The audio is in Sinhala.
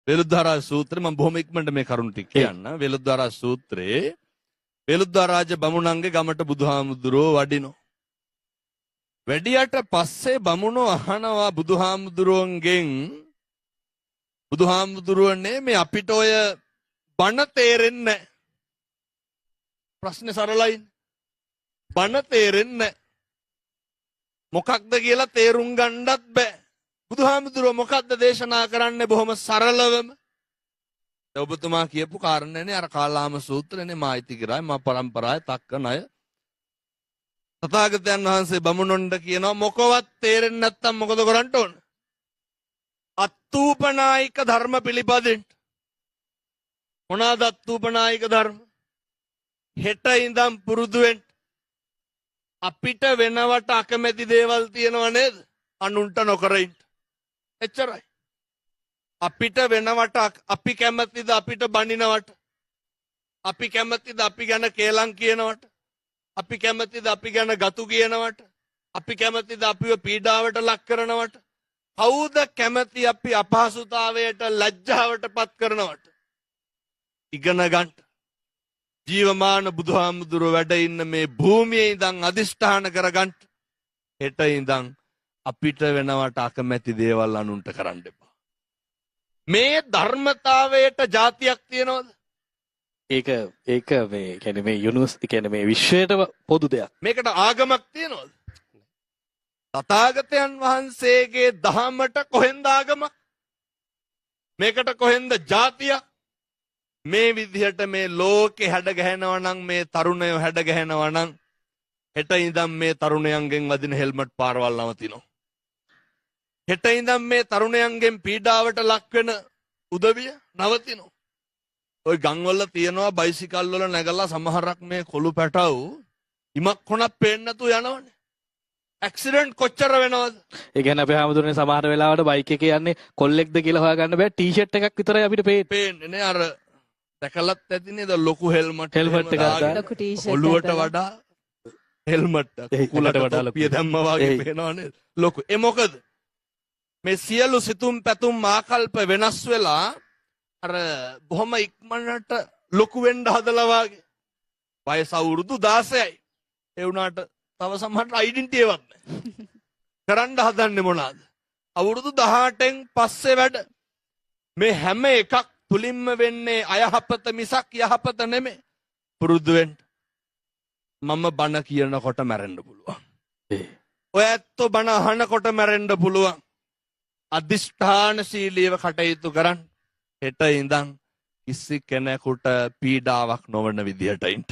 වෙළුද්දාරාජ සූත්‍රේ මම බොහොම ඉක්මනට මේ කරුණ ටික කියන්න. වෙළුද්දාරාජ සූත්‍රේ වෙළුද්දාරාජ බමුණන්ගේ ගමට බුදුහාමුදුරුවෝ වඩිනෝ. වැඩියට පස්සේ බමුණෝ අහනවා බුදුහාමුදුරුවන්ගෙන් බුදුහාමුදුරුවනේ මේ අපිට ඔය බණ තේරෙන්නේ නැහැ. ප්‍රශ්නේ සරලයි. බණ තේරෙන්නේ නැහැ. මොකක්ද කියලා තේරුම් ගන්නත් බෑ. බුදුහාමුදුරුවෝ මොකක්ද දේශනා කරන්නේ බොහොම සරලවම. ඔබතුමා කියපු කාරණේනේ අර කාලාම සූත්‍රනේ මායිති කරායි මා පරම්පරාවේ තක්කන අය. තථාගතයන් වහන්සේ බමුණොන්ට කියනවා මොකවත් තේරෙන්නේ නැත්තම් මොකද කරන්න ඕන? අත්ූපනායික ධර්ම පිළිපදින්න. මොනවාද අත්ූපනායික ධර්ම? හෙට ඉඳන් පුරුදු වෙන්න. අපිට වෙනවට අකමැති දේවල් තියෙනව නේද? අනුන්ට නොකර ඉන්න. එච්චරයි. අපිට වෙනවට අපි කැමතිද අපිට බනිනවට? අපි කැමතිද අපි ගැන කේලම් කියනවට? අපි කැමතිද අපි ගැන ගතු කියනවට? අපි කැමතිද අපිව පීඩාවට ලක් කරනවට? කවුද කැමති අපි අපහසුතාවයට ලැජ්ජාවට පත් කරනවට? ඉගෙන ගන්න. ජීවමාන බුදුහාමුදුරුවෝ වැඩ ඉන්න මේ භූමියේ ඉඳන් අදිෂ්ඨාන කරගන්න. හෙට ඉඳන් අපිට වෙනවට අකමැති දේවල් අනුන්ට කරන්න එපා. මේ ධර්මතාවයට જાතියක් තියනවද? ඒක මේ කියන්නේ මේ යුනිවර්සිටි කියන්නේ මේ විශ්වයට පොදු දෙයක්. මේකට ආගමක් තියනවද? තථාගතයන් වහන්සේගේ දහමට කොහෙන්ද ආගමක්? මේකට කොහෙන්ද જાතියක්? මේ විදිහට මේ ලෝකේ හැඩ ගැහෙනවා නම් මේ තරුණයෝ හැඩ ගැහෙනවා නම් හෙට ඉඳන් මේ තරුණයන්ගෙන් වදින හෙල්මට් පාරවල් නවතිනවා. හෙට ඉඳන් මේ තරුණයන්ගෙන් පීඩාවට ලක් වෙන උදවිය නවතිනවා. ඔය ගම්වල තියනවා බයිසිකල් වල නැගලා සමහරක් මේ කොළු පැටව් ඉමක් කොනක් පේන්නේ නැතුව යනවනේ. ඇක්සිඩන්ට් කොච්චර වෙනවද? ඒ කියන්නේ අපේ හැමදෙරේ සමහර වෙලාවට බයික් එකේ යන්නේ කොල්ලෙක්ද කියලා හොයාගන්න බෑ. ටී-ෂර්ට් එකක් විතරයි අපිට පේන්නේ නේ. අර දැකලත් ඇති නේද ලොකු හෙල්මට් එකක් දාලා ලොකු ටී-ෂර්ට් ඔළුවට වඩා හෙල්මට් කුලට වඩා පිය දැම්මා වගේ පේනවා නේද? ලොකු. ඒ මොකද? මේ සියලු සිතුම් පැතුම් ආකල්ප වෙනස් වෙලා අර බොහොම ඉක්මනට ලොකු වෙන්න හදලා වාගේ. වයස අවුරුදු 16යි. ඒ වුණාට තව සමහරට ඩෙන්ටිටි එකක් නැහැ. කරන්න හදන්නේ මොනවාද? අවුරුදු 18න් පස්සේ වැඩ. මේ හැම එකක් තුලින්ම වෙන්නේ අයහපත මිසක් යහපත නෙමෙයි. පුරුදු වෙන්න. මම බණ කියනකොට මැරෙන්න පුළුවන්. ඔය ඇත්තෝ බණ අහනකොට මැරෙන්න පුළුවන්. අදිෂ්ඨානශීලීව කටයුතු කරන්න. හෙට ඉඳන් කිසි කෙනෙකුට පීඩාවක් නොවන විදිහට ඉන්න.